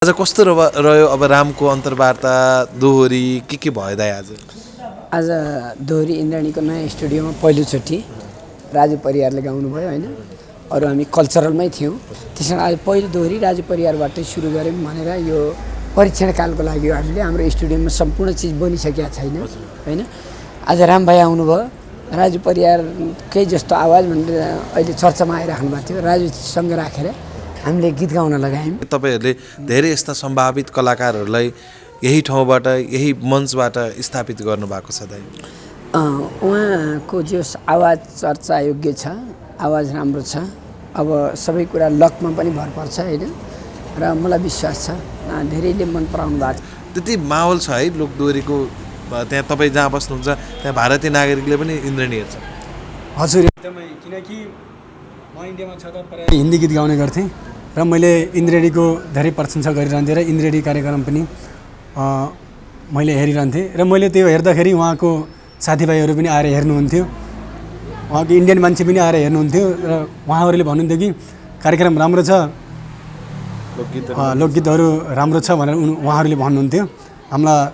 आज कस्तो रह्यो अब रामको अन्तर्वार्ता दोहोरी के भयो दाइ आज दोहोरी इन्द्राणीको नयाँ स्टुडियोमा पहिलोचोटि राजु परियारले गाउनुभयो होइन। अरू हामी कल्चरलमै थियौँ, त्यसमा आज पहिलो दोहोरी राजु परियारबाटै सुरु गऱ्यौँ भनेर यो परीक्षण कालको लागि हामीले हाम्रो स्टुडियोमा सम्पूर्ण चिज बनिसकेका छैन होइन। आज राम भाइ आउनुभयो, राजु परियारकै जस्तो आवाज भनेर अहिले चर्चामा आइराख्नु भएको थियो, राजुसँग राखेर हामीले गीत गाउन लगायौँ। तपाईँहरूले धेरै यस्ता सम्भावित कलाकारहरूलाई यही ठाउँबाट यही मञ्चबाट स्थापित गर्नुभएको छ दाइ। उहाँको जो आवाज चर्चा योग्य छ, आवाज राम्रो छ। अब सबै कुरा लकमा पनि भर पर्छ होइन, र मलाई विश्वास छ धेरैले मन पराउनु भएको छ। त्यति माहौल छ है लोकदोहोरीको त्यहाँ तपाईँ जहाँ बस्नुहुन्छ त्यहाँ भारतीय नागरिकले पनि इन्द्राणी हेर्छ। हजुर एकदमै, किनकि म इन्डियामा छँदा प्रायः हिन्दी गीत गाउने गर्थेँ र मैले इन्द्रेणीको धेरै प्रशंसा गरिरहन्थेँ र इन्द्रेणी कार्यक्रम पनि मैले हेरिरहन्थेँ र मैले त्यो हेर्दाखेरि उहाँको साथीभाइहरू पनि आएर हेर्नुहुन्थ्यो, उहाँको इन्डियन मान्छे पनि आएर हेर्नुहुन्थ्यो र उहाँहरूले भन्नुहुन्थ्यो कि कार्यक्रम राम्रो छ, लोकगीतहरू राम्रो छ भनेर उहाँहरूले भन्नुहुन्थ्यो। हामीलाई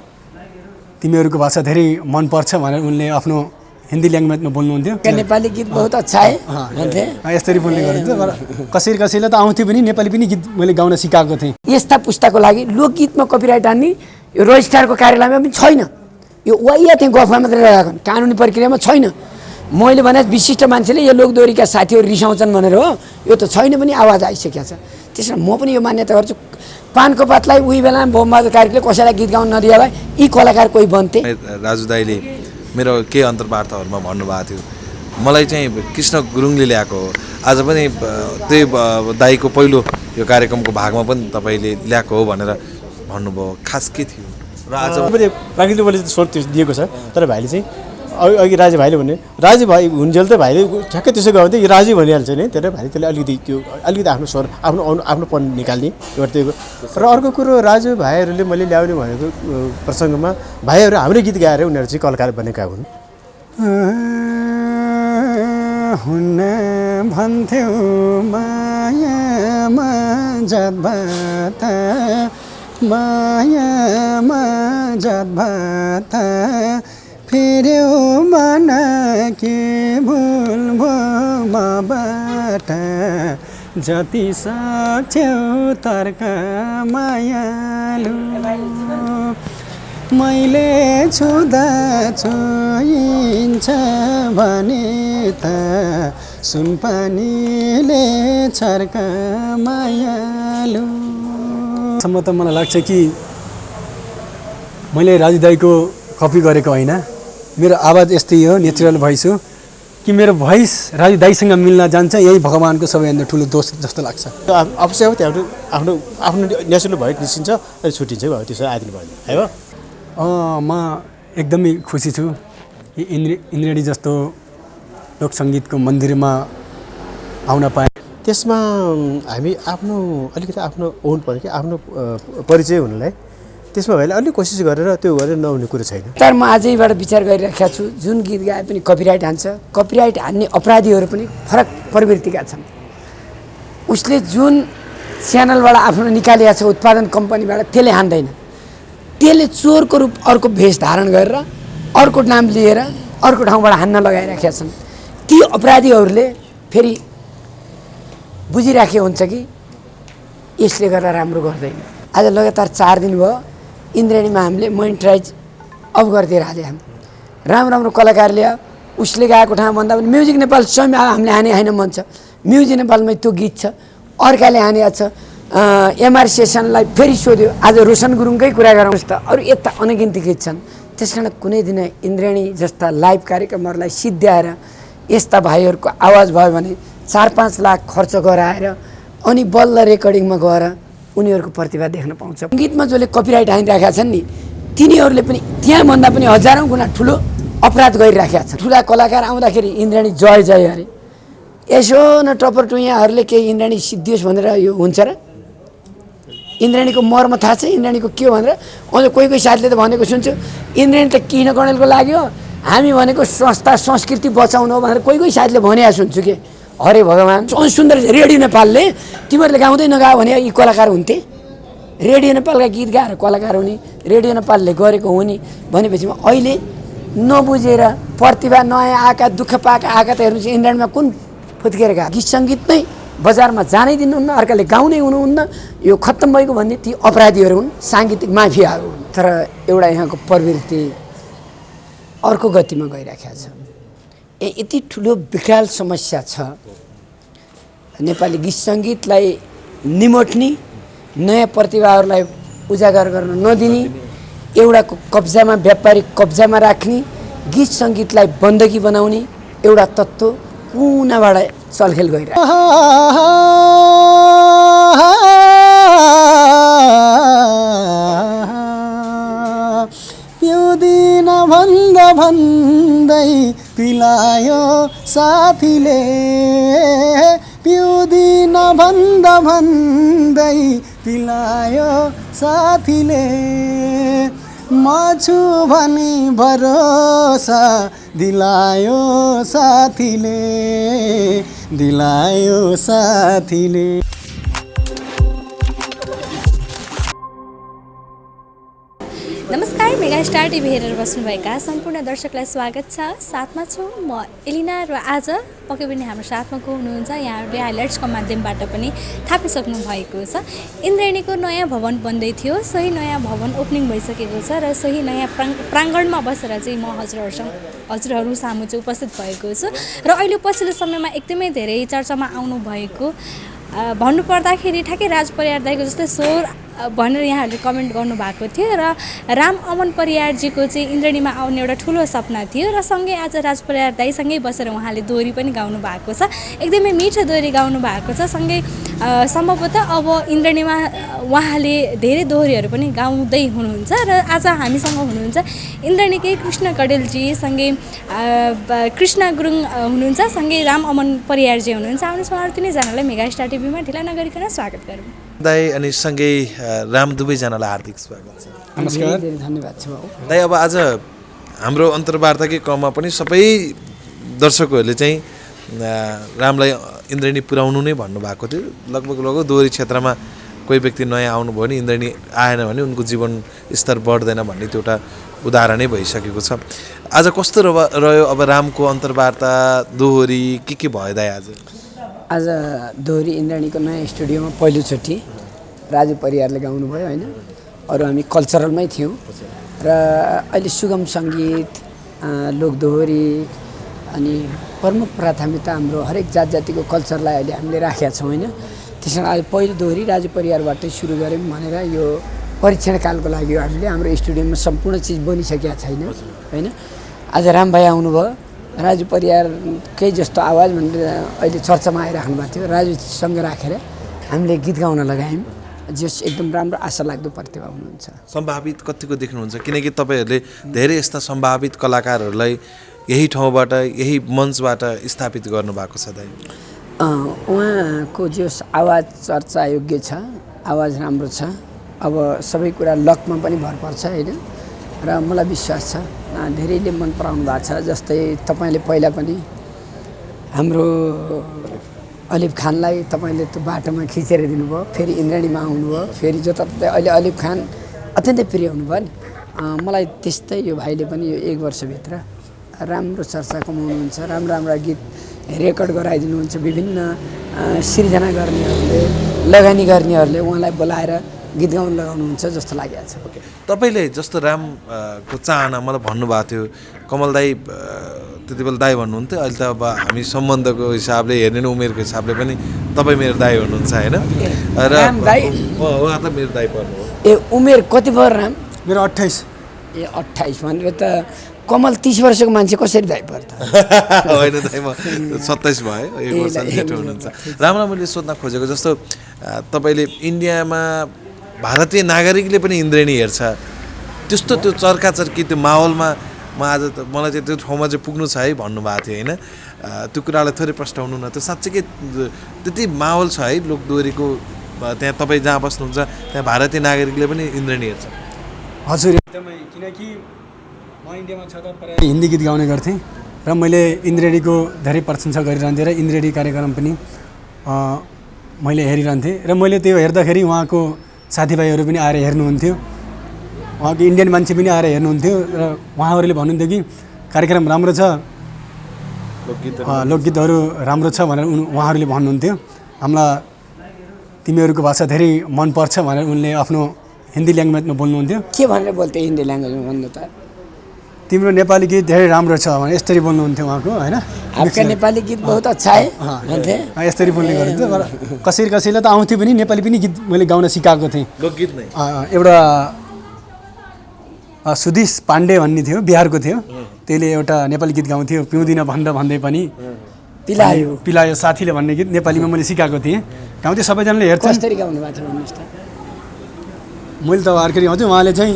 तिमीहरूको भाषा धेरै मनपर्छ भनेर उनले आफ्नो हिन्दी ल्याङ्ग्वेजमा बोल्नुहुन्थ्यो। नेपाली गीत बहुत अच्छा है भन्थे, यसरी बोल्ने गरिन्थ्यो। कसैलाई त आउँथ्यो पनि, नेपाली पनि गीत मैले गाउन सिकाएको थिएँ। यस्ता पुस्ताको लागि लोकगीतमा कपिराइट हान्ने यो रजिस्ट्रारको कार्यालयमा पनि छैन, यो वाइया त्यहाँ गफमा मात्रै लगाएको कानुनी प्रक्रियामा छैन। मैले भने विशिष्ट मान्छेले यो लोकदोहोरीका साथीहरू रिसाउँछन् भनेर हो, यो त छैन पनि आवाज आइसकेको छ। त्यसमा म पनि यो मान्यता गर्छु, पानको पातलाई उही बेला बोमबहादुर कार्कीले कसैलाई गीत गाउन नदिए भए यी कलाकार कोही बन्थे। राजु दाइले मेरो के अन्तर्वार्ताहरूमा भन्नुभएको थियो, मलाई चाहिँ कृष्ण गुरुङले ल्याएको हो। आज पनि त्यही दाइको पहिलो यो कार्यक्रमको भागमा पनि तपाईँले ल्याएको हो भनेर भन्नुभयो, खास के थियो? र आज मैले प्राकृतिकले स्रोत दिएको छ, तर भाइले चाहिँ अघि राजु भाइले भन्ने राजु भाइ हुन्जेल त भाइले ठ्याक्कै त्यसो गयो भने यो राजु भनिहाल्छ नि, त्यसले भाइले त्यसले अलिकति आफ्नो स्वर आफ्नोपन निकाल्ने गरिदिएको। र अर्को कुरो राजु भाइहरूले मैले ल्याउने भनेको प्रसङ्गमा भाइहरू हाम्रै गीत गाएर उनीहरू चाहिँ कलाकार बनेका हुन्। हुन भन्थ्यौ मायामा जात मायामा जात फेर्यौ मन के भुल भयो मबाट जति सक्छौ तर्क मायालु मैले छुँदा छोइन्छ भने त सुनपानीले छर्क मायालु। सम्म त मलाई लाग्छ कि मैले राजु दाइको कपी गरेको होइन, मेरो आवाज यस्तै हो, नेचुरल भोइस हो कि मेरो भोइस राजु दाइसँग मिल्न जान्छ, यही भगवान्को सबैभन्दा ठुलो दोष जस्तो लाग्छ। अवश्य हो, त्यहाँ आफ्नो आफ्नो नेचुरल भोइस निस्किन्छ र छुट्टिन्छ भयो, त्यसो आइदिनु भयो है। म एकदमै खुसी छु कि इन्द्रेणी जस्तो लोकसङ्गीतको मन्दिरमा आउन पाएँ। त्यसमा हामी अलिकति आफ्नो ओन पर्यो कि आफ्नो परिचय हुनुलाई त्यसमा भाइले अलिक कोसिस गरेर त्यो गरेर नहुने कुरो छैन। तर म आजैबाट विचार गरिरहेको छु, जुन गीत गाए पनि कपिराइट हान्छ, कपिराइट हान्ने अपराधीहरू पनि फरक प्रवृत्तिका छन्। उसले जुन च्यानलबाट आफ्नो निकालेको छ उत्पादन कम्पनीबाट, त्यसले हान्दैन, त्यसले चोरको रूप अर्को भेष धारण गरेर अर्को नाम लिएर अर्को ठाउँबाट हान्न लगाइराखेका छन्। ती अपराधीहरूले फेरि बुझिराखेको हुन्छ कि यसले गर्दा राम्रो गर्दैन। आज लगातार 4 दिन भयो इन्द्रेणीमा हामीले मोनिटराइज अफ गरिदिएर हाल्यौँ। राम्रो कलाकारले उसले गाएको ठाउँ भन्दा पनि म्युजिक नेपाल स्वयं हामीले हाने होइन मञ्च, म्युजिक नेपालमै त्यो गीत छ, अर्काले हानेको छ। एमआर सेसनलाई फेरि सोध्यो, आज रोशन गुरुङकै कुरा गरौँ त, अरू यता अनगिन्ती गीत छन्। त्यस कारण कुनै दिन इन्द्रेणी जस्ता लाइभ कार्यक्रमहरूलाई सिद्ध्याएर यस्ता भाइहरूको आवाज भयो भने 4-5 लाख खर्च गराएर अनि बल्ल रेकर्डिङमा गएर उनीहरूको प्रतिभा देख्न पाउँछ। गीतमा जसले कपिराइट हानिराखेका छन् नि, तिनीहरूले पनि त्यहाँभन्दा पनि हजारौँ गुणा ठुलो अपराध गरिराखेका छन्। ठुला कलाकार आउँदाखेरि इन्द्राणी जय जय अरे, यसो न टपर टुइयाहरूले केही इन्द्राणी सिद्धियोस् भनेर यो हुन्छ र? इन्द्राणीको मर्म थाहा छ, इन्द्राणीको के हो भनेर। अझ कोही साथीले त भनेको सुन्छु, इन्द्राणी त किन कर्णेलको लाग्यो, हामी भनेको संस्था संस्कृति बचाउनु हो भनेर कोही साथीले भनेको सुन्छु कि। हरे भगवान्, सुन्दर रेडियो नेपालले तिमीहरूले गाउँदै नगायो भने यी कलाकार हुन्थे? रेडियो नेपालका गीत गाएर कलाकार हुने, रेडियो नेपालले गरेको हुने भनेपछि अहिले नबुझेर प्रतिभा नयाँ आएका दुःख पाएका आएका त हेर्नुहोस् इन्द्रायणीमा कुन फुत्केर गएको गीत सङ्गीत नै बजारमा जानै दिनुहुन्न, अर्काले गाउनै हुनुहुन्न, यो खत्तम भएको भन्ने ती अपराधीहरू हुन्, साङ्गीतिक माफियाहरू हुन्। तर एउटा यहाँको प्रवृत्ति अर्को गतिमा गइराखेको छ। यति ठुलो विकराल समस्या छ, नेपाली गीत सङ्गीतलाई निमोट्ने, नयाँ प्रतिभाहरूलाई उजागर गर्न नदिने, एउटाको कब्जामा व्यापारिक कब्जामा राख्ने, गीत सङ्गीतलाई बन्दगी बनाउने एउटा तत्त्व कुनाबाट चलखेल गइरहेको पिउँदिन भन्दा भन्दै पिलायो साथीले, पिउँदिन भन्दा भन्दै पिलायो साथीले, म छु भनी भरोसा दिलायो साथीले, दिलायो साथीले। नमस्कार, मेगा स्टार टिभी हेरेर बस्नुभएका सम्पूर्ण दर्शकलाई स्वागत छ। साथमा छु म एलिना र आज पक्कै पनि हाम्रो साथमा को हुनुहुन्छ यहाँहरूले हाइलाइट्सको माध्यमबाट पनि थापिसक्नु भएको छ। इन्द्रायणीको नयाँ भवन बन्दै थियो, सोही नयाँ भवन ओपनिङ भइसकेको छ र सोही नयाँ प्राङ्गणमा बसेर चाहिँ म हजुरहरू सामु चाहिँ उपस्थित भएको छु र अहिले पछिल्लो समयमा एकदमै धेरै चर्चामा आउनु भएको भन्नुपर्दाखेरि ठ्याक्कै राज परियार दाइको जस्तै स्वर भनेर यहाँहरूले कमेन्ट गर्नुभएको थियो र राम अमन परियारजीको चाहिँ इन्द्रायणीमा आउने एउटा ठुलो सपना थियो र सँगै आज राज परियार दाइसँगै बसेर उहाँले दोहोरी पनि गाउनु भएको छ। एकदमै मिठो दोहोरी गाउनु भएको छ। सँगै सम्भवतः अब इन्द्रायणीमा उहाँले धेरै दोहोरीहरू पनि गाउँदै हुनुहुन्छ र आज हामीसँग हुनुहुन्छ इन्द्रायणीकै कृष्ण कडेलजी, सँगै कृष्ण गुरुङ हुनुहुन्छ, सँगै राम अमन परियारजी हुनुहुन्छ। आउनुहोस् उहाँहरू तिनैजनालाई मेगा स्टार टिभीमा ढिला नगरिकन स्वागत गरौँ। दाई अनि सँगै राम दुवैजनालाई हार्दिक स्वागत छ। नमस्कार, धन्यवाद छ बाबु। दाइ अब आज हाम्रो अन्तर्वार्ताकै क्रममा पनि सबै दर्शकहरूले चाहिँ रामलाई इन्द्रायणी पुर्याउनु नै भन्नुभएको थियो। लगभग दोहोरी क्षेत्रमा कोही व्यक्ति नयाँ आउनुभयो भने इन्द्रायणी आएन भने उनको जीवन स्तर बढ्दैन भन्ने त्यो एउटा उदाहरणै भइसकेको छ। आज कस्तो रह्यो अब रामको अन्तर्वार्ता, दोहोरी के भयो दाइ आज? आज दोहोरी इन्द्रायणीको नयाँ स्टुडियोमा पहिलोचोटि राजु परियारले गाउनुभयो होइन, अरू हामी कल्चरलमै थियौँ र अहिले सुगम सङ्गीत, लोकदोहोरी अनि प्रमुख प्राथमिकता हाम्रो हरेक जात जातिको कल्चरलाई अहिले हामीले राखेका छौँ होइन। त्यसमा आज पहिलो दोहोरी राजु परियारबाटै सुरु गऱ्यौँ भनेर यो परीक्षण कालको लागि हामीले हाम्रो स्टुडियोमा सम्पूर्ण चिज बनिसकेका छैन होइन। आज राम भाइ आउनुभयो, राजु परियारकै जस्तो आवाज भनेर अहिले चर्चामा आइराख्नु भएको थियो, राजुसँग राखेर हामीले गीत गाउन लगायौँ, जस एकदम राम्रो आशा लाग्दो प्रतिभा हुनुहुन्छ। सम्भावित कतिको देख्नुहुन्छ? किनकि तपाईँहरूले धेरै यस्ता सम्भावित कलाकारहरूलाई यही ठाउँबाट यही मञ्चबाट स्थापित गर्नुभएको छ दाइ। उहाँको जस आवाज चर्चा योग्य छ, आवाज राम्रो छ। अब सबै कुरा लकमा पनि भर पर्छ होइन र मलाई विश्वास छ धेरैले मन पराउनु भएको छ। जस्तै तपाईँले पहिला पनि हाम्रो अलिफ खानलाई तपाईँले त्यो बाटोमा खिचेर दिनुभयो, फेरि इन्द्रायणीमा आउनुभयो, फेरि जताततै अहिले अलिफ खान अत्यन्तै प्रिय हुनुभयो नि। मलाई त्यस्तै यो भाइले पनि यो 1 वर्षभित्र राम्रो चर्चा कमाउनुहुन्छ, राम्रा गीत रेकर्ड गराइदिनुहुन्छ। विभिन्न सिर्जना गर्नेहरूले, लगानी गर्नेहरूले उहाँलाई बोलाएर गीत गाउन लगाउनुहुन्छ जस्तो लागेको छ। तपाईँले जस्तो रामको चाहना मलाई भन्नुभएको थियो, कमल दाई त्यति बेला दाई भन्नुहुन्थ्यो, अहिले त अब हामी सम्बन्धको हिसाबले हेर्ने नै उमेरको हिसाबले पनि तपाईँ मेरो दाई हुनुहुन्छ होइन। र उहाँ त मेरो दाई पर्नु हो। उमेर कति भयो राम? मेरो 28। 28 भनेर त कमल 30 वर्षको मान्छे कसरी दाइ पर्छ? होइन दाइ, म 27 भयो, 1 वर्ष जेठो हुनुहुन्छ। राम्रो मैले सोध्न खोजेको जस्तो तपाईँले इन्डियामा भारतीय नागरिकले पनि इन्द्रायणी हेर्छ, त्यस्तो त्यो चर्काचर्की त्यो माहौलमा म आज त मलाई चाहिँ त्यो ठाउँमा चाहिँ पुग्नु छ है भन्नुभएको थियो होइन। त्यो कुरालाई थोरै प्रस्ताउनु न, त्यो साँच्चीकै त्यति माहौल छ है लोकदोहोरीको त्यहाँ तपाईँ जहाँ बस्नुहुन्छ त्यहाँ भारतीय नागरिकले पनि इन्द्रायणी हेर्छ? हजुर एकदमै, किनकि म इन्डियामा छँदा प्रायः हिन्दी गीत गाउने गर्थेँ र मैले इन्द्रायणीको धेरै प्रशंसा गरिरहन्थेँ र इन्द्रायणी कार्यक्रम पनि मैले हेरिरहन्थेँ र मैले त्यो हेर्दाखेरि उहाँको साथीभाइहरू पनि आएर हेर्नुहुन्थ्यो, उहाँको इन्डियन मान्छे पनि आएर हेर्नुहुन्थ्यो र उहाँहरूले भन्नुहुन्थ्यो कि कार्यक्रम राम्रो छ, लोकगीतहरू राम्रो छ भनेर उहाँहरूले भन्नुहुन्थ्यो। हामीलाई तिमीहरूको भाषा धेरै मनपर्छ भनेर उनले आफ्नो हिन्दी ल्याङ्ग्वेजमा बोल्नुहुन्थ्यो। के भनेर बोल्थ्यो हिन्दी ल्याङ्ग्वेजमा भन्नु त? तिम्रो नेपाली गीत धेरै राम्रो छ भने यसरी बोल्नुहुन्थ्यो उहाँको, होइन? आपका नेपाली गीत बहुत अच्छा है भन्थे। यसरी बोल्ने गरिन्थ्यो। तर कसैलाई त आउँथ्यो पनि, नेपाली पनि गीत मैले गाउन सिकाएको थिएँ। लोकगीत नै एउटा सुदेश पाण्डे भन्ने थियो, बिहारको थियो, त्यसले एउटा नेपाली गीत गाउँथ्यो, पिउँदिन भन्दै पनि पिलायो साथीले भन्ने गीत नेपालीमा मैले सिकाएको थिएँ, गाउँथ्यो, सबैजनाले हेर्छ। कसरी गाउनु भएको थियो भन्नुहोस् त? मैले त अर्कै गाउँथेँ, उहाँले चाहिँ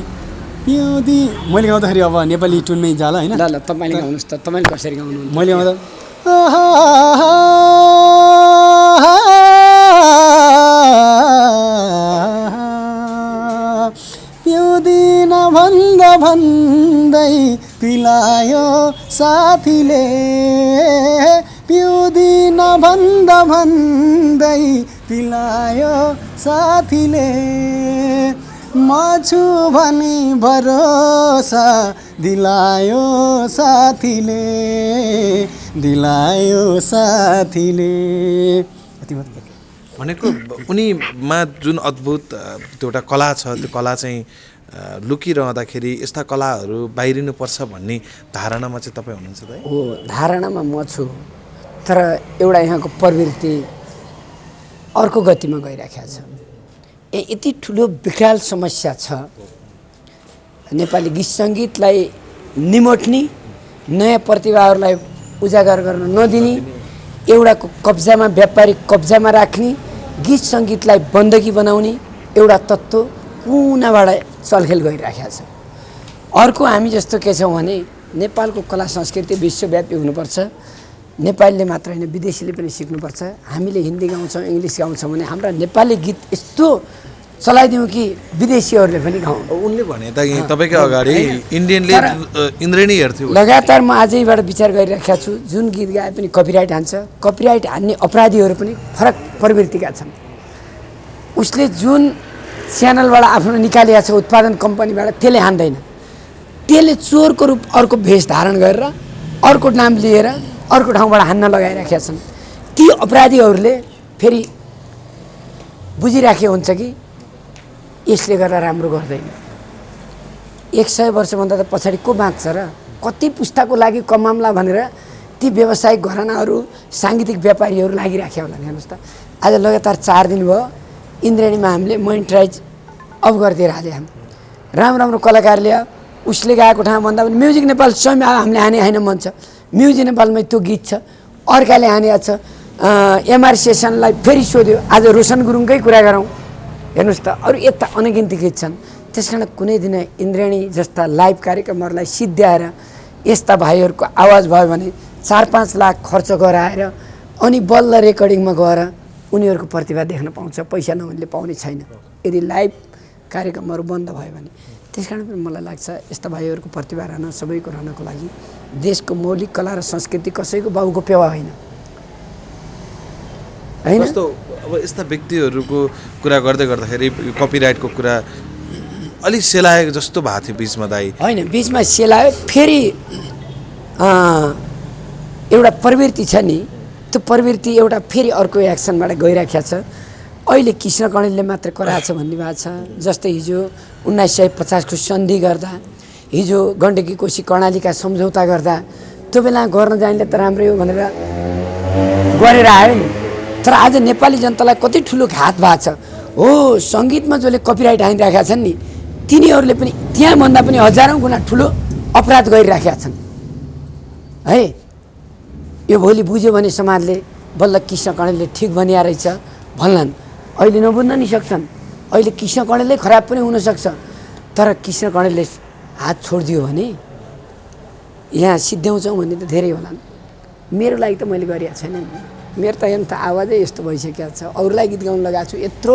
पिउँदी, मैले गाउँदाखेरि अब नेपाली टुनमै जाला, होइन? ल तपाईँले गाउनुहोस् त, तपाईँले कसरी गाउनुहुन्छ? मैले गाउँदा पिउँदिन भन्दै पिलायो साथीले, पिउँदिन भन्दै पिलायो साथीले, म छु भनी भरोसा दिलायो साथीले, दिलायो साथीले। भनेको उनीमा जुन अद्भुत त्यो एउटा कला छ, त्यो कला चाहिँ लुकिरहँदाखेरि यस्ता कलाहरू बाहिरिनुपर्छ भन्ने धारणामा चाहिँ तपाईँ हुनुहुन्छ त? हो, धारणामा म छु, तर एउटा यहाँको प्रवृत्ति अर्को गतिमा गइराखेको छ। यति ठुलो विकराल समस्या छ, नेपाली गीत सङ्गीतलाई निमोट्ने, नयाँ प्रतिभाहरूलाई उजागर गर्न नदिने, एउटाको कब्जामा, व्यापारिक कब्जामा राख्ने, गीत सङ्गीतलाई बन्दगी बनाउने एउटा तत्त्व कुनाबाट चलखेल गरिराखेको छ। अर्को हामी जस्तो के छौँ भने नेपालको कला संस्कृति विश्वव्यापी हुनुपर्छ, नेपालीले मात्र होइन विदेशीले पनि सिक्नुपर्छ। हामीले हिन्दी गाउँछौँ, इङ्ग्लिस गाउँछौँ भने हाम्रा नेपाली गीत यस्तो चलाइदिउँ कि विदेशीहरूले पनि गाउँ। उनले भने त तपाईँकै अगाडि इन्डियनले इन्द्रेणी हेर्थ्यो। लगातार म आजैबाट विचार गरिराखेको छु, जुन गीत गाए पनि कपिराइट हान्छ, कपिराइट हान्ने अपराधीहरू पनि फरक प्रवृत्तिका छन्। उसले जुन च्यानलबाट आफ्नो निकालिएको छ उत्पादन कम्पनीबाट, त्यसले हान्दैन, त्यसले चोरको रूप अर्को भेष धारण गरेर अर्को नाम लिएर अर्को ठाउँबाट हान्न लगाइराखेका छन्। ती अपराधीहरूले फेरि बुझिराखेको हुन्छ कि यसले गर्दा राम्रो गर्दैन। 100 वर्षभन्दा त पछाडि को बाँच्छ र? कति पुस्ताको लागि कमाम्ला भनेर ती व्यावसायिक घरानाहरू, साङ्गीतिक व्यापारीहरू लागिराख्यो होला। हेर्नुहोस् त, आज लगातार 4 दिन भयो इन्द्रेणीमा हामीले मोनिटराइज अफ गरिदिएर हाल्यो। हामी राम्रो कलाकार ल्यायो, उसले गाएको ठाउँ भन्दा पनि म्युजिक नेपाल स्वयं हामीले हाने होइन मन छ, म्युजिक नेपालमै त्यो गीत छ, अर्काले हानेको छ। एमआर सेसनलाई फेरि सोध्यो, आज रोशन गुरुङकै कुरा गरौँ, हेर्नुहोस् त, अरू यता अनगिन्ती गीत छन्। त्यस कारण कुनै दिन इन्द्रेणी जस्ता लाइभ कार्यक्रमहरूलाई सिद्ध्याएर यस्ता भाइहरूको आवाज भयो भने 4-5 लाख खर्च गराएर अनि बल्ल रेकर्डिङमा गएर उनीहरूको प्रतिभा देख्न पाउँछ, पैसा नहुनेले पाउने छैन यदि लाइभ कार्यक्रमहरू बन्द भयो भने। त्यस कारण पनि मलाई लाग्छ यस्ता भाइहरूको प्रतिभा रहन, सबैको रहनको लागि देशको मौलिक कला र संस्कृति कसैको बाउको पेवा होइन। जस्तो अब यस्ता व्यक्तिहरूको कुरा गर्दाखेरि कपिराइटको कुरा अलिक सेलाएको जस्तो भएको थियो बिचमा दाइ। होइन, बिचमा सेलायो, फेरि एउटा प्रवृत्ति छ नि, त्यो प्रवृत्ति एउटा फेरि अर्को एक्सनबाट गइराखेको छ। अहिले कृष्ण कणेलले मात्र कराएको छ भन्ने भएको छ। जस्तै हिजो 1950 को सन्धि गर्दा, हिजो गण्डकी कोशी कर्णालीका सम्झौता गर्दा त्यो बेला गर्न जानेले त राम्रै हो भनेर गरेर आयो नि। तर आज नेपाली जनतालाई कति ठुलो घात भएको छ। हो, सङ्गीतमा जसले कपिराइट हानिराखेका छन् नि, तिनीहरूले पनि त्यहाँभन्दा पनि हजारौँ गुणा ठुलो अपराध गरिराखेका छन् है। यो भोलि बुझ्यो भने समाजले बल्ल कृष्ण कणेलले ठिक भनिया रहेछ भन्लान्। अहिले नबुझ्न नि सक्छन्, अहिले कृष्ण कणेलै खराब पनि हुनसक्छ, तर कृष्ण कणेलले हात छोडिदियो भने यहाँ सिद्ध्याउँछौँ भन्ने त धेरै होलान्। मेरो लागि त मैले गरेको छैन नि, मेरो त हेर्नु त आवाजै यस्तो भइसकेको छ। अरूलाई गीत गाउनु लगाएको छु, यत्रो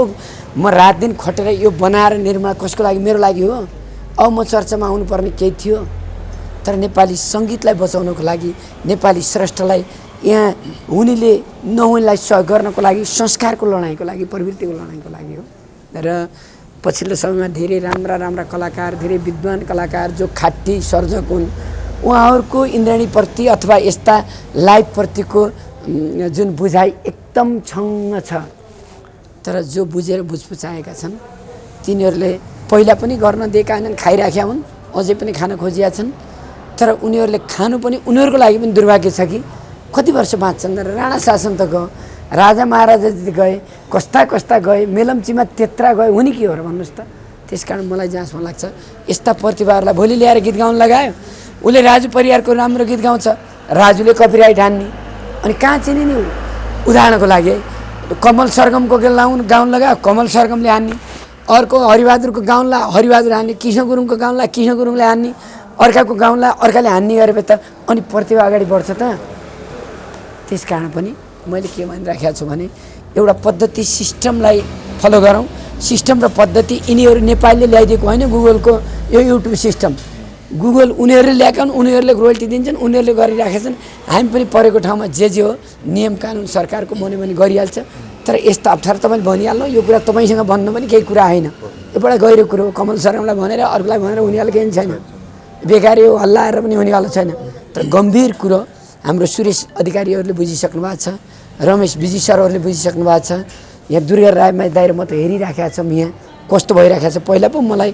म रात दिन खटेर यो बनाएर निर्माण कसको लागि? मेरो लागि हो। अब म चर्चामा आउनुपर्ने केही थियो, तर नेपाली सङ्गीतलाई बचाउनको लागि, नेपाली श्रेष्ठलाई यहाँ हुनेले नहुनेलाई सहयोग गर्नको लागि, संस्कारको लडाइँको लागि, प्रवृत्तिको लडाइँको लागि हो। र पछिल्लो समयमा धेरै राम्रा राम्रा कलाकार, धेरै विद्वान कलाकार जो खाटी सर्जक हुन्, उहाँहरूको इन्द्राणीप्रति अथवा यस्ता लाइभप्रतिको जुन बुझाइ एकदम छङ्ग छ। तर जो बुझेर बुझपुचाएका छन् तिनीहरूले पहिला पनि गर्न दिएका होइनन्, खाइराखेका हुन्, अझै पनि खान खोजिया छन्। तर उनीहरूले खानु पनि उनीहरूको लागि पनि दुर्भाग्य छ कि कति वर्ष बाँच्छन्। राणा शासन त गयो, राजा महाराजा गए, कस्ता कस्ता गए, मेलम्चीमा त्यत्रा गए, हुने के हो र भन्नुहोस् त। त्यसकारण मलाई जहाँसम्म लाग्छ यस्ता प्रतिभाहरूलाई भोलि ल्याएर गीत गाउन लगायो, उसले राजु परियारको राम्रो गीत गाउँछ, राजुले कपिराइट हान्ने, अनि कहाँ चिने नि। उदाहरणको लागि है, कमल सरगमको गाउन लगायो, कमल सरगमले हान्ने, अर्को हरिबहादुरको गाउनलाई हरिबहादुर हान्ने, कृष्ण गुरुङको गाउनलाई कृष्ण गुरुङले हान्ने, अर्काको गाउनलाई अर्काले हान्ने गरेपछि त अनि प्रतिभा अगाडि बढ्छ त। त्यसकारण पनि मैले के भनिराखेको छु भने एउटा पद्धति सिस्टमलाई फलो गरौँ। सिस्टम र पद्धति यिनीहरू नेपालले ल्याइदिएको होइन, गुगलको यो युट्युब सिस्टम गुगल उनीहरूले ल्याएका हुन्, उनीहरूले रोयल्टी दिन्छन्, उनीहरूले गरिराखेका छन्। हामी पनि परेको ठाउँमा जे हो नियम कानुन सरकारको बन्यो भने गरिहाल्छ। तर यस्तो अप्ठ्यारो तपाईँले भनिहाल्नु, यो कुरा तपाईँसँग भन्नु पनि केही कुरा होइन, एउटा गहिरो कुरो हो। कमल सरमलाई भनेर अर्कोलाई भनेर हुनेवाला केही छैन, बेकारी हो हल्लाएर पनि हुनेवाला छैन। तर गम्भीर कुरो हाम्रो सुरेश अधिकारीहरूले बुझिसक्नु भएको छ, रमेश विजी सरहरूले बुझिसक्नु भएको छ। यहाँ दुर्गा राई दाइ र म त हेरिराखेका छौँ यहाँ कस्तो भइराखेको छ। पहिला पो मलाई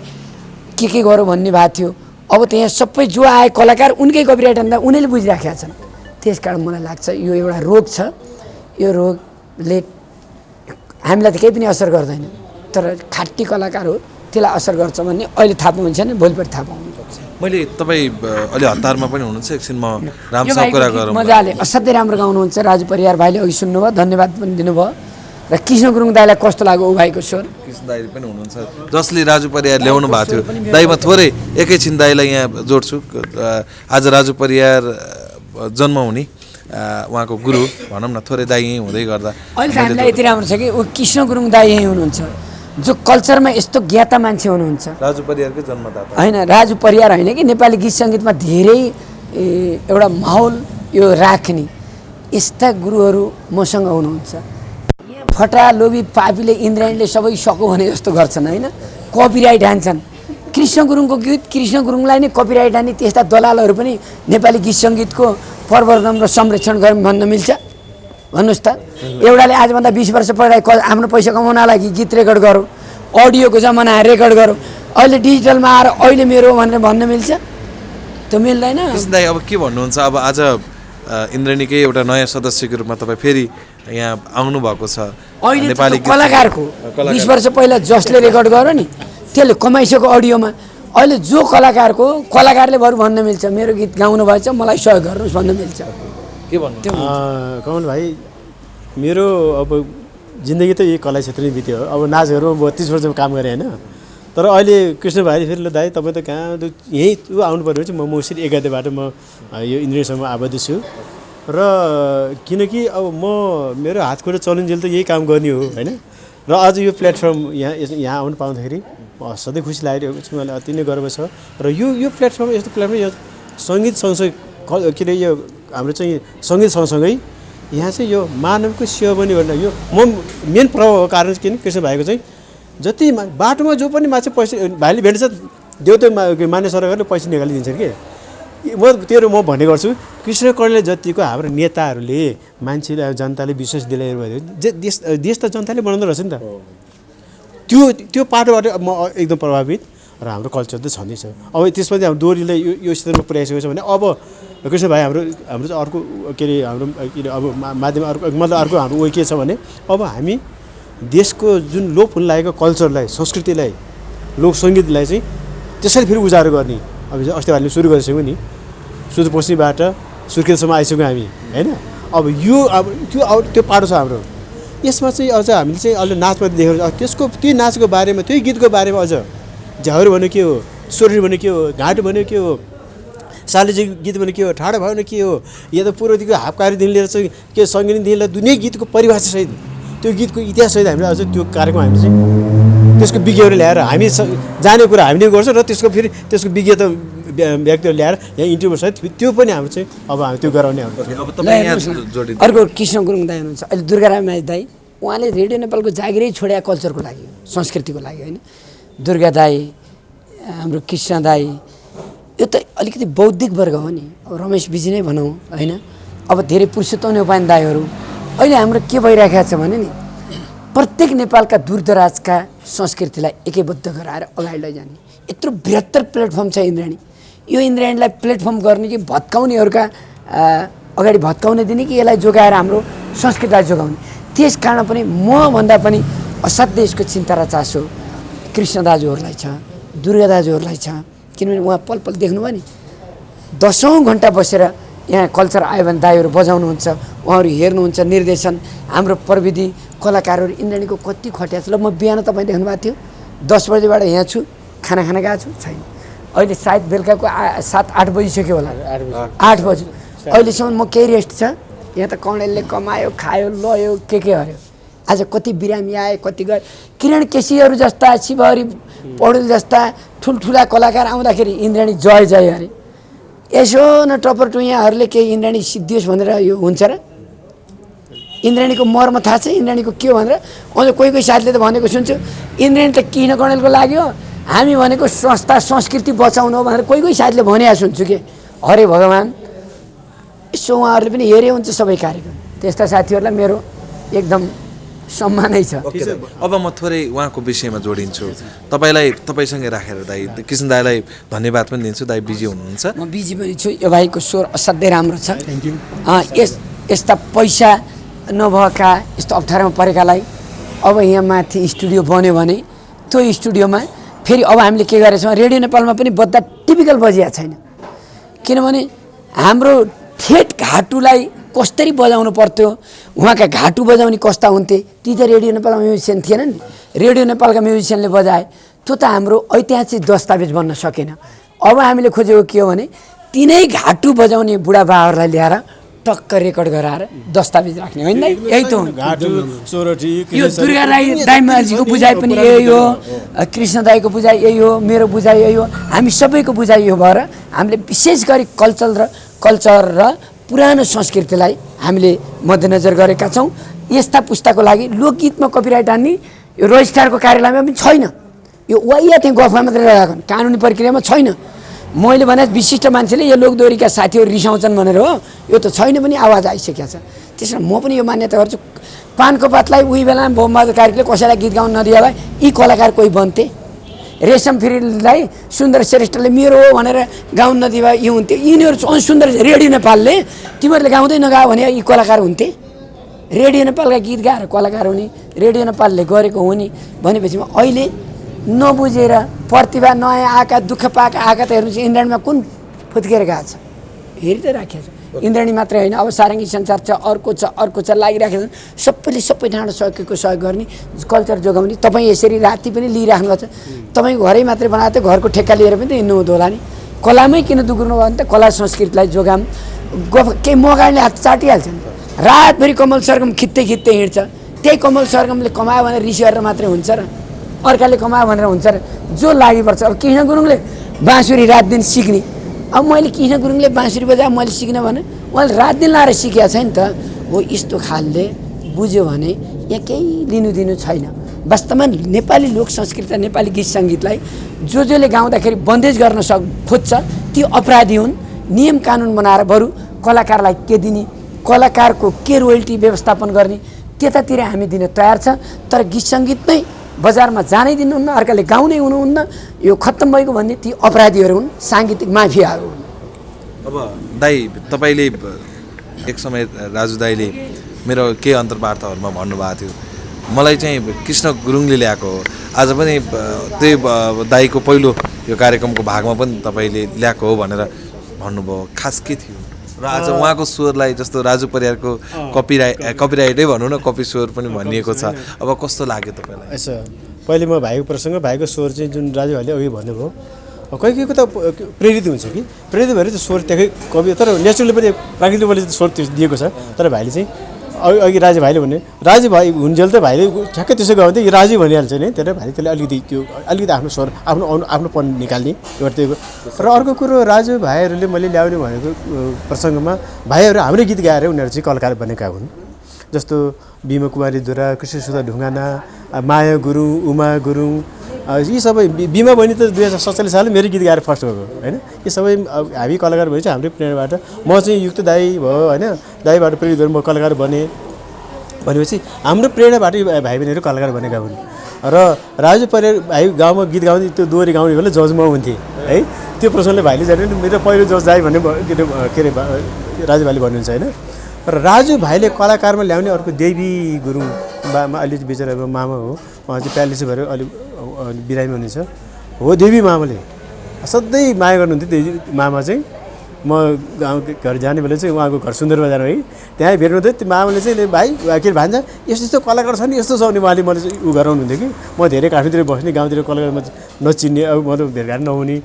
के गरौँ भन्ने भएको थियो, अब त यहाँ सबै जो आए कलाकार उनकै कपिराइट हान्दा उनीहरूले बुझिराखेका छन्। त्यसकारण मलाई लाग्छ यो एउटा रोग छ, यो रोगले हामीलाई त केही पनि असर गर्दैन, तर खाटी कलाकार हो त्यसलाई असर गर्छ भन्ने अहिले थाहा पाउँछ नि, भोलिपल्ट थाहा पाउनु। मैले तपाईँ अलि हतारमा पनि हुनुहुन्छ, एकछिन म राम्रोसँग कुरा गरौँ। मजाले असाध्यै राम्रो गाउनुहुन्छ राजु परियार भाइले, अघि सुन्नुभयो, धन्यवाद पनि दिनुभयो। र कृष्ण गुरुङ दाइलाई कस्तो लाग्यो ऊ भाइको स्वर? कृष्ण दाइ पनि हुनुहुन्छ जसले राजु परियार ल्याउनु भएको थियो। दाइमा थोरै एकैछिन दाइलाई यहाँ जोड्छु। आज राजु परियार जन्म हुने उहाँको गुरु भनौँ न, थोरै दाइ यहीँ हुँदै गर्दा अहिले त हामीलाई यति राम्रो छ कि ऊ कृष्ण गुरुङ दाइ यहीँ हुनुहुन्छ, जो कल्चरमा यस्तो ज्ञाता मान्छे हुनुहुन्छ। राजु परियारकै जन्मदाता होइन, राजु परियार होइन कि नेपाली गीत सङ्गीतमा धेरै एउटा माहौल यो राख्ने यस्ता गुरुहरू मसँग हुनुहुन्छ। फटा लोभी पापीले इन्द्रायणीले सबै सको भने जस्तो गर्छन् होइन, कपिराइट हान्छन्। कृष्ण गुरुङको गीत कृष्ण गुरुङलाई नै कपिराइट हान्ने त्यस्ता दलालहरू पनि नेपाली गीत सङ्गीतको प्रवर्धन र संरक्षण गरौँ भन्न मिल्छ? भन्नुहोस् त। एउटाले आजभन्दा 20 वर्ष पहिला आफ्नो पैसा कमाउन लागि गीत रेकर्ड गरौँ, अडियोको जमाना रेकर्ड गरौँ, अहिले डिजिटलमा आएर अहिले मेरो भनेर भन्न मिल्छ? त्यो मिल्दैन। कृष्ण दाइ अब के भन्नुहुन्छ? अब आज इन्द्रायणीकै एउटा नयाँ सदस्यको रूपमा तपाईँ फेरि यहाँ आउनु भएको छ। अहिले नेपाली कलाकारको 20 वर्ष पहिला जसले रेकर्ड गर्यो नि त्यसले कमाइसक्यो अडियोमा। अहिले जो कलाकारले बरु भन्न मिल्छ मेरो गीत गाउनु भएछ मलाई सहयोग गर्नुहोस् भन्न मिल्छ। के भन्नु कमल भाइ, मेरो अब जिन्दगी त यही कला क्षेत्रमै बित्यो। अब नाचहरूमा 32 वर्ष काम गरेँ होइन, तर अहिले कृष्ण भाइले फेरि ल दाइ तपाईँ त कहाँ यहीँ आउनु पर्यो भने चाहिँ म उसरी 11 म यो इन्द्रियसम्म आबद्ध छु। र किनकि अब मेरो हातखुट्टा चलुन्जेल त यही काम गर्ने हो होइन। र आज यो प्लेटफर्म यहाँ आउनु पाउँदाखेरि सधैँ खुसी लागिरहेको छु, मलाई अति नै गर्व छ। र यो प्लेटफर्म यस्तो प्लेटफर्म यो सङ्गीत सँगसँगै के अरे यो हाम्रो चाहिँ सङ्गीत सँगसँगै यहाँ चाहिँ यो मानवको सेवा पनि गर्न यो मेन प्रभाव कारण किन कृष्ण भाइको चाहिँ जति बाटोमा जो पनि मान्छे पैसा भाइले भेट्छ देउतो मान्य सरकारले पैसा निकालिदिन्छन् कि म भन्ने गर्छु। कृष्ण कणेलले जतिको हाम्रो नेताहरूले मान्छेले जनताले विश्वास दिलाएर भयो देश त जनताले बनाउँदो रहेछ नि त। त्यो पाटोबाट म एकदम प्रभावित र हाम्रो कल्चर त छँदैछ। अब त्यसपछि हाम्रो दोहोरीलाई यो स्तरमा पुर्याइसकेको छ भने अब कृष्ण भाइ हाम्रो चाहिँ अर्को के अरे हाम्रो अब माध्यम अर्को मतलब अर्को हाम्रो उयो के छ भने अब हामी देशको जुन लोप हुन लागेको कल्चरलाई संस्कृतिलाई लोकसङ्गीतलाई चाहिँ त्यसरी फेरि उजागर गर्ने अब अस्ति हामीले सुरु गरिसक्यौँ नि, सुदूरपश्चिमबाट सुर्खेतसम्म आइसक्यौँ हामी होइन। अब यो त्यो पाटो छ हाम्रो। यसमा चाहिँ अझ हामीले चाहिँ अहिले नाचमा देखेको त्यो नाचको बारेमा त्यही गीतको बारेमा अझ झाउहरू भन्यो के हो, सोरी भन्यो के हो, घाँटो भन्यो के हो, सालेजी गीत भन्यो के हो, ठाडो भयो भने के हो, या त पूर्वदेखिको हापकारीदेखि लिएर चाहिँ के सङ्गीतदेखि लिएर दुनियाँ गीतको परिभाषासहित त्यो गीतको इतिहाससहित हामीले अझ त्यो कार्यक्रम हामीले चाहिँ त्यसको विज्ञहरू ल्याएर हामी जाने कुरा हामीले गर्छौँ र त्यसको विज्ञता व्यक्तिहरू ल्याएर यहाँ इन्टरभ्यूसहित त्यो पनि हाम्रो चाहिँ अब हामी त्यो गराउने हाम्रो। अर्को कृष्ण गुरुङ दाइ हुनुहुन्छ, अहिले दुर्गाराम दाइ, उहाँले रेडियो नेपालको जागिरै छोड्या कल्चरको लागि संस्कृतिको लागि होइन। दुर्गा दाई, हाम्रो कृष्ण दाई, यो त अलिकति बौद्धिक वर्ग हो नि। अब रमेश विजी नै भनौँ होइन, अब धेरै पुरुषोत्तम नेपाली दाईहरू अहिले हाम्रो के भइरहेको छ भने नि प्रत्येक नेपालका दूरदराजका संस्कृतिलाई एकैबद्ध गराएर अगाडि लैजाने यत्रो बृहत्तर प्लेटफर्म छ इन्द्राणी। यो इन्द्राणीलाई प्लेटफर्म गर्ने कि भत्काउनेहरूका अगाडि भत्काउन दिने कि यसलाई जोगाएर हाम्रो संस्कृतिलाई जोगाउने। त्यस कारण पनि मभन्दा पनि असाध्यै यसको चिन्ता र चासो कृष्ण दाजुहरूलाई छ, दुर्गा दाजुहरूलाई छ। किनभने उहाँ पल पल देख्नुभयो नि 10औं घन्टा बसेर यहाँ कल्चर आयो भने दाईहरू बजाउनुहुन्छ, उहाँहरू हेर्नुहुन्छ, निर्देशन हाम्रो प्रविधि कलाकारहरू इन्द्राणीको कति खटिया छ। ल म बिहान तपाईँ देख्नु भएको थियो 10 बजेबाट यहाँ छु, खाना खान गएको छु, छैन। अहिले सायद बेलुकाको 7-8 बजिसक्यो होला, 8 बज्यो। अहिलेसम्म म केही रेस्ट छ। यहाँ त कणेलले कमायो, खायो, लयो, के हऱ्यो। आज कति बिरामी आए, कति गए। किरण केसीहरू जस्ता, शिवहरी पौडेल जस्ता ठुल्ठुला कलाकार आउँदाखेरि इन्द्राणी जय जय अरे। यसो न टपरटुइयाहरूले केही इन्द्राणी सिद्धियोस् भनेर यो हुन्छ र? इन्द्राणीको मर्म थाहा छ इन्द्राणीको के हो भनेर? अझ कोही साथीले त भनेको सुन्छु, इन्द्राणी त कृष्ण कणेलको लाग्यो, हामी भनेको संस्था संस्कृति बचाउनु हो भनेर कोही साथीले भनेको सुन्छु कि। हरे भगवान्, यसो उहाँहरूले पनि हेरे हुन्छ सबै कार्यक्रम। त्यस्ता साथीहरूलाई मेरो एकदम सम्मानै छ। अब म थोरै उहाँको विषयमा जोडिन्छु। तपाईँसँगै राखेर दाई कृष्ण दाईलाई धन्यवाद पनि दिन्छु। दाई बिजी हुनुहुन्छ? म बिजी पनि छु। यो भाइको स्वर असाध्यै राम्रो छ। Thank you. यस्ता पैसा नभएका, यस्तो अप्ठ्यारोमा परेकालाई अब यहाँ माथि स्टुडियो बन्यो भने त्यो स्टुडियोमा फेरि अब हामीले के गरेछौँ, रेडियो नेपालमा पनि बद्दा टिपिकल बजिएको छैन। किनभने हाम्रो ठेट घाटुलाई कसरी बजाउनु पर्थ्यो, उहाँका घाटु बजाउने कस्ता हुन्थे, ती त रेडियो नेपालमा म्युजिसियन थिएन नि। रेडियो नेपालका म्युजिसियनले बजाए, त्यो त हाम्रो ऐतिहासिक दस्तावेज बन्न सकेन। अब हामीले खोजेको के हो भने तिनै घाटु बजाउने बुढाबाहरूलाई ल्याएर टक्क रेकर्ड गराएर दस्तावेज राख्ने होइन। यही त हो। यो दुर्गा राई दाइमाझीको बुझाइ पनि यही हो, कृष्ण दाईको बुझाइ यही हो, मेरो बुझाइ यही हो, हामी सबैको बुझाइ यो भएर हामीले विशेष गरी कल्चर र पुरानो संस्कृतिलाई हामीले मध्यनजर गरेका छौँ। यस्ता पुस्ताको लागि लोकगीतमा कपिराइट हान्ने यो रजिस्ट्रारको कार्यालयमा पनि छैन। यो वाइया त्यहाँ गफमा मात्रै लगाएको, कानुनी प्रक्रियामा छैन। मैले भने विशिष्ट मान्छेले यो लोकदोहोरीका साथीहरू रिसाउँछन् भनेर हो, यो त छैन पनि आवाज आइसकेको छ। त्यसमा म पनि यो मान्यता गर्छु। पानको पातलाई उही बेला बोमबहादुर कार्कीले कसैलाई गीत गाउन नदिए भए यी कलाकार कोही बन्थे। रेशम फिरीलाई सुन्दर श्रेष्ठले मेरो हो भनेर गाउन नदिए भए यो हुन्थ्यो। यिनीहरू सुन्दर रेडियो नेपालले तिमीहरूले गाउँदै नगायो भने यी कलाकार हुन्थे। रेडियो नेपालका गीत गाएर कलाकार हुने, रेडियो नेपालले गरेको हुने भनेपछि अहिले नबुझेर प्रतिभा नयाँ आएका, दुःख पाएका आएका त हेर्नुहोस् इन्द्राणीमा कुन फुत्केर गएको छ, हेरिदिइराखेको छ। इन्द्राणी मात्रै होइन, अब सारङ्गी संसार छ, अर्को छ लागिराखेको छ। सबैले सबै ठाउँ सकेको सहयोग गर्ने, कल्चर जोगाउने। तपाईँ यसरी राति पनि लिइराख्नु भएको छ। तपाईँको घरै मात्रै बनाएको थियो, घरको ठेक्का लिएर पनि त हिँड्नु हुँदो होला नि। कलामै किन दुग्नु भयो भने त कला संस्कृतिलाई जोगाम। केही मगाडले हात चाटिहाल्छ नि। रातभरि कमल सरगम खिच्दै हिँड्छ। त्यही कमल सरगमले कमायो भने रिस गरेर मात्रै हुन्छ र? अर्काले कमायो भनेर हुन्छ र? जो लागिपर्छ। अब कृष्ण गुरुङले बाँसुरी रात दिन सिक्ने, अब मैले कृष्ण गुरुङले बाँसुरी बजाए मैले सिक्न भने उहाँले रात दिन लाएर सिकेको छ नि त। हो यस्तो खालले बुझ्यो भने यहाँ केही लिनु छैन। वास्तवमा नेपाली लोक संस्कृति र नेपाली गीत सङ्गीतलाई जसले गाउँदाखेरि बन्देज गर्न खोज्छ त्यो अपराधी हुन्। नियम कानुन बनाएर बरु कलाकारलाई के दिने, कलाकारको के रोयल्टी व्यवस्थापन गर्ने, त्यतातिर हामी दिन तयार छ। तर गीत सङ्गीत नै बजारमा जानै दिनुहुन्न, अर्काले गाउनै हुनुहुन्न, यो खत्तम भएको भन्ने ती अपराधीहरू हुन्, साङ्गीतिक माफियाहरू हुन्। अब दाई तपाईँले एक समय राजु दाईले मेरो केही अन्तर्वार्ताहरूमा भन्नुभएको थियो, मलाई चाहिँ कृष्ण गुरुङले ल्याएको हो। आज पनि त्यही दाईको पहिलो यो कार्यक्रमको भागमा पनि तपाईँले ल्याएको हो भनेर भन्नुभयो। खास के थियो र आज उहाँको स्वरलाई जस्तो राजु परियारको कपिराइटै भनौँ न, कपी स्वर पनि भनिएको छ। अब कस्तो लाग्यो तपाईँलाई? अच्छा, पहिले म भाइको प्रसङ्ग, भाइको स्वर चाहिँ जुन राजु भाइले अघि भन्नुभयो, कोही त प्रेरित हुन्छ कि प्रेरित भएर चाहिँ स्वर त्यही कवि, तर नेचुरली पनि प्राकृतिक रूपले स्वर दिएको छ। तर भाइले चाहिँ अघि राजु भाइले भने राजु भाइ हुन्जेल त भाइले ठ्याक्कै त्यसो गयो भने त यो राजु भनिहाल्छ नि। तर भाइले त्यसले अलिकति आफ्नो स्वर आफ्नोपन निकाल्ने एउटा त्यो। र अर्को कुरो राजु भाइहरूले मैले ल्याउने भनेको प्रसङ्गमा भाइहरू हाम्रै गीत गाएर उनीहरू चाहिँ कलाकार बनेका हुन्। जस्तो भीम कुमारी दुरा, कृष्णसुधा ढुङ्गाना, माया गुरुङ, उमा गुरुङ, यी सबै बिमा बहिनी त 2047 सालमा मेरो गीत गाएर फर्स्ट भएको होइन। यी सबै हामी कलाकार भएपछि हाम्रै प्रेरणाबाट म चाहिँ युक्त दाई भयो होइन, दाईबाट प्रेरित भएर म कलाकार बने भनेपछि हाम्रो प्रेरणाबाट भाइ बहिनीहरू कलाकार बनेका हुन्। र राजु परियार भाइ गाउँमा गीत गाउँदै त्यो दोहोरी गाउने बेला जज म हुन्थेँ है। त्यो प्रश्नले भाइले जाने मेरो पहिलो जज दाइ भन्ने के अरे राजु भाइले भन्नुहुन्छ होइन। र राजु भाइले कलाकारमा ल्याउने अर्को देवी गुरुङ बामा अलिकति बिचरा मामा हो, उहाँ चाहिँ प्यालेसी भएर अलि बिरामी हुनुहुन्छ हो। देवी मामाले सधैँ माया गर्नुहुन्थ्यो देवी मामा चाहिँ। म गाउँ घर जाने बेला चाहिँ उहाँको घर सुन्दर बजार है, त्यहाँ भेट्नुहुन्थ्यो। त्यो मामाले चाहिँ भाइ के भान्जा यस्तो यस्तो कलाकार छ नि यस्तो छ भने उहाँले मलाई चाहिँ उ गराउनुहुन्थ्यो कि म धेरै काठमाडौँतिर बस्ने, गाउँतिर कलाकारमा नचिन्ने, अब म भेटघाट नहुने।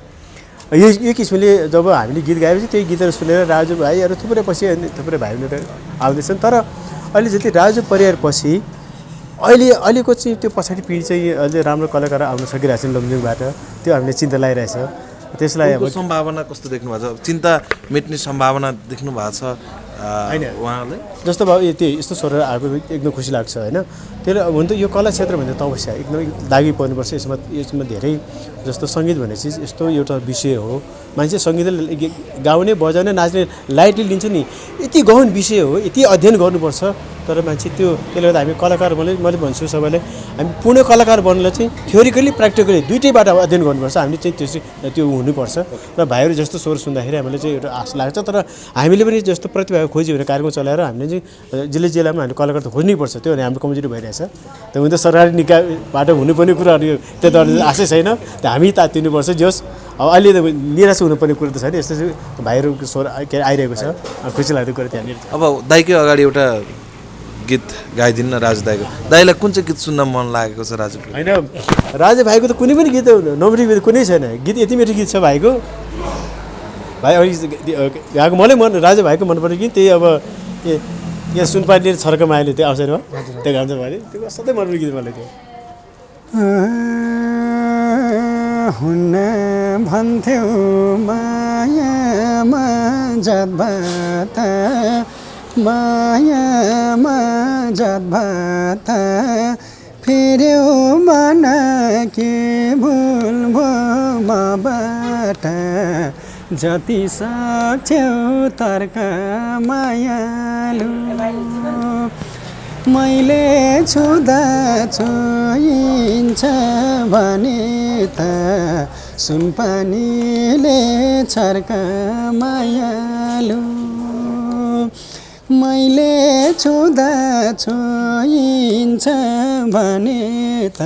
यो किसिमले जब हामीले गीत गाएपछि त्यही गीतहरू सुनेर राजु भाइहरू थुप्रै पछि थुप्रै भाइ बहिनीहरू आउँदैछन्। तर अहिले जति राजु परियार पछि अहिलेको चाहिँ त्यो पछाडि पिँढी चाहिँ अझै राम्रो कलाकार आउन सकिरहेको छ लमजुङबाट। त्यो हामीले चिन्ता लागिरहेछ। त्यसलाई अब सम्भावना कस्तो देख्नु भएको छ? चिन्ता मेट्ने सम्भावना देख्नु भएको छ होइन उहाँले? जस्तो भयो त्यो यस्तो स्वर आएको एकदम खुसी लाग्छ होइन। त्यसले हुन त यो कला क्षेत्र भन्दा तपस्या एकदमै लागि पर्नुपर्छ। यसमा धेरै जस्तो सङ्गीत भन्ने चिज यस्तो एउटा विषय हो, मान्छे सङ्गीतले गाउने बजाउने नाच्ने लाइटली लिन्छ नि, यति गहन विषय हो, यति अध्ययन गर्नुपर्छ। तर मान्छे त्यसले गर्दा हामी कलाकार मैले भन्छु सबैलाई, हामी पूर्ण कलाकार बन्नलाई चाहिँ थ्योरिकली प्र्याक्टिकली दुइटैबाट अध्ययन गर्नुपर्छ। हामीले चाहिँ त्यो हुनुपर्छ। र भाइहरू जस्तो स्वर सुन्दाखेरि हामीले चाहिँ एउटा आश लाग्छ। तर हामीले पनि जस्तो प्रतिभा खोजी भनेर कार्यक्रम चलाएर हामीले चाहिँ जिल्लामा हामीले कलाकार त खोज्नैपर्छ। त्यो भने हाम्रो कमजोरी भइरहेछ। त हुन त सरकारी निकायबाट हुनुपर्ने कुराहरू त्यो त आशै छैन, हामी तात्तिनुपर्छ। जस अब अहिले त निराश हुनुपर्ने कुरो त छैन। यस्तो भाइहरूको स्वर आइरहेको छ, खुसी लाग्दो कुरा त्यहाँनिर। अब दाइकै अगाडि एउटा गीत गाइदिनु न राजु दाइको। दाइलाई कुन चाहिँ गीत सुन्न मन लागेको छ राजु? होइन राजु भाइको त कुनै पनि गीत नम्री गीत कुनै छैन। गीत यति मिठो गीत छ भाइको। भाइ अघि गएको मलाई राजु भाइको मनपर्ने गीत त्यही अब यहाँ सुनपानीले छर्क मायाले त्यो आउँछ नि त्यो गाउँछ भाइले, त्यो सधैँ मनपर्ने गीत मलाई त्यो। हुन भन्थ्यौ मायामा जात मायामा जात फेर्यौ मन के भुल भयो मबाट जति सक्छौ तर्क मायालु मैले छुँदा छोइन्छ भने त सुनपानीले छर्क मायालु मैले छुँदा छोइन्छ भने त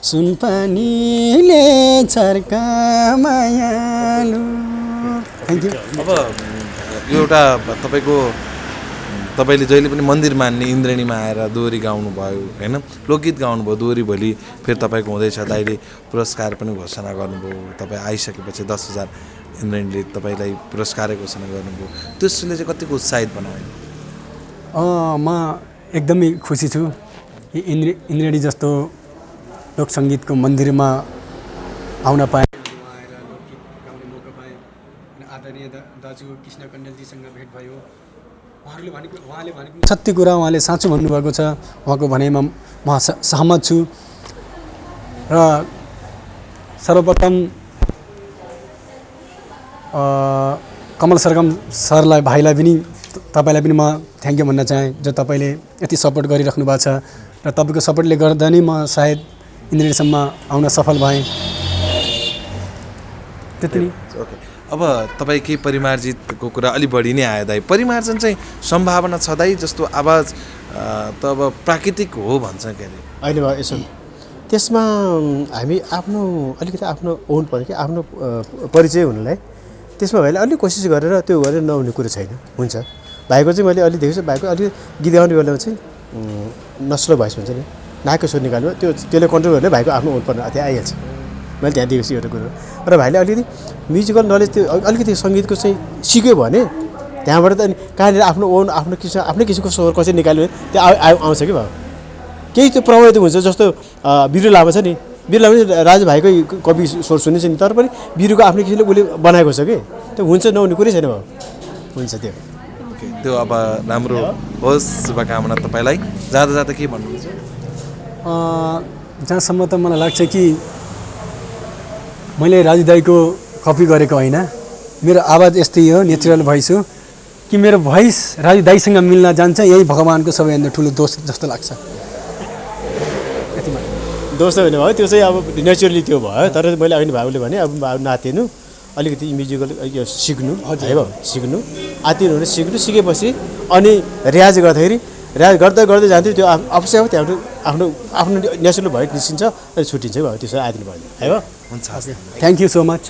सुनपानीले छर्क मायालु। Thank you. अब यो एउटा तपाईँले जहिले पनि मन्दिर मान्ने इन्द्रेणीमा आएर दोहोरी गाउनु भयो होइन, लोकगीत गाउनुभयो दोहोरी। भोलि फेरि तपाईँको हुँदैछ, दाइले पुरस्कार पनि घोषणा गर्नुभयो। तपाईँ आइसकेपछि 10,000 इन्द्रेणीले तपाईँलाई पुरस्कारै घोषणा गर्नुभयो। त्यसले चाहिँ कतिको उत्साहित बनायो? म एकदमै खुसी छु। इन्द्रेणी जस्तो लोकसङ्गीतको मन्दिरमा आउन पाएँ, आएर लोकगीत गाउने मौका पाएँ। अनि आदरणीय दाजु कृष्ण कण्डेलजीसँग भेट भयो। उहाँले भनेको सत्य कुरा उहाँले साँचो भन्नुभएको छ। उहाँको भनाइमा म सहमत छु। र सर्वप्रथम कमल सरगम सरलाई, भाइलाई पनि, तपाईँलाई पनि म थ्याङ्क यू भन्न चाहेँ जो तपाईँले यति सपोर्ट गरिराख्नु भएको छ। र तपाईँको सपोर्टले गर्दा नै म सायद इन्द्रेणीसम्म आउन सफल भएँ। त्यति नै। ओके, अब तपाईँ केही परिमार्जितको कुरा अलि बढी नै आयो दाइ। परिमार्जन चाहिँ सम्भावना छ दाइ? जस्तो आवाज त अब प्राकृतिक हो भन्छ के अरे अहिले भयो यसो, त्यसमा हामी आफ्नो अलिकति आफ्नो ओन पर्यो कि आफ्नो परिचय हुनलाई त्यसमा भाइले अलिक कोसिस गरेर त्यो गरेर नहुने कुरो छैन। हुन्छ भाइको चाहिँ मैले अलिक देखेको छु, भाइको अलिक गीत गाउने बेलामा चाहिँ नस्लो भोइस भन्छ नि, नाकको स्वर निकाल्नु त्यसले कन्ट्रोल गर्ने भाइको आफ्नो ओन पर्ने त्यहाँ आइहाल्छ। मैले त्यहाँ देखेको छु एउटा कुरो। र भाइले अलिकति म्युजिकल नलेज त्यो अलिकति सङ्गीतको चाहिँ सिक्यो भने त्यहाँबाट त अनि कहाँनिर आफ्नो ओन आफ्नै किसिमको स्वर कसरी निकाल्यो त्यो आउँछ कि भाइ। केही त्यो प्रभावित हुन्छ। जस्तो बिरु लामा छ नि, बिरु लामा राजु भाइकै कवि स्वर सुनिन्छ नि, तर पनि बिरुको आफ्नै किसिमले उसले बनाएको छ कि त्यो हुन्छ, नहुने कुरै छैन भाइ। हुन्छ त्यो। ओके, त्यो अब राम्रो होस्, शुभकामना तपाईँलाई। जाँदा जाँदा के भन्नुहुन्छ? जहाँसम्म त मलाई लाग्छ कि मैले राजु दाईको कपी गरेको होइन, मेरो आवाज यस्तै हो, नेचुरल भोइस हो कि मेरो भोइस राजु दाईसँग मिल्न जान्छ, यही भगवान्को सबैभन्दा ठुलो दोष जस्तो लाग्छ। दोष त होइन भयो, त्यो चाहिँ अब नेचुरली त्यो भयो। तर मैले अघि बाबुले भने अब बाबु नातिनु अलिकति म्युजिकल यो सिक्नु है भयो, सिक्नु आतिनु भने सिकेपछि अनि रियाज गर्दाखेरि रियाज गर्दै गर्दै जान्थ्यो, त्यो अवश्य हो त्यहाँबाट आफ्नो नेचुरल भोइस निस्किन्छ अनि छुट्टिन्छ भयो, त्यसो आइदिनु भयो है भयो। हुन्छ। Thank you so much.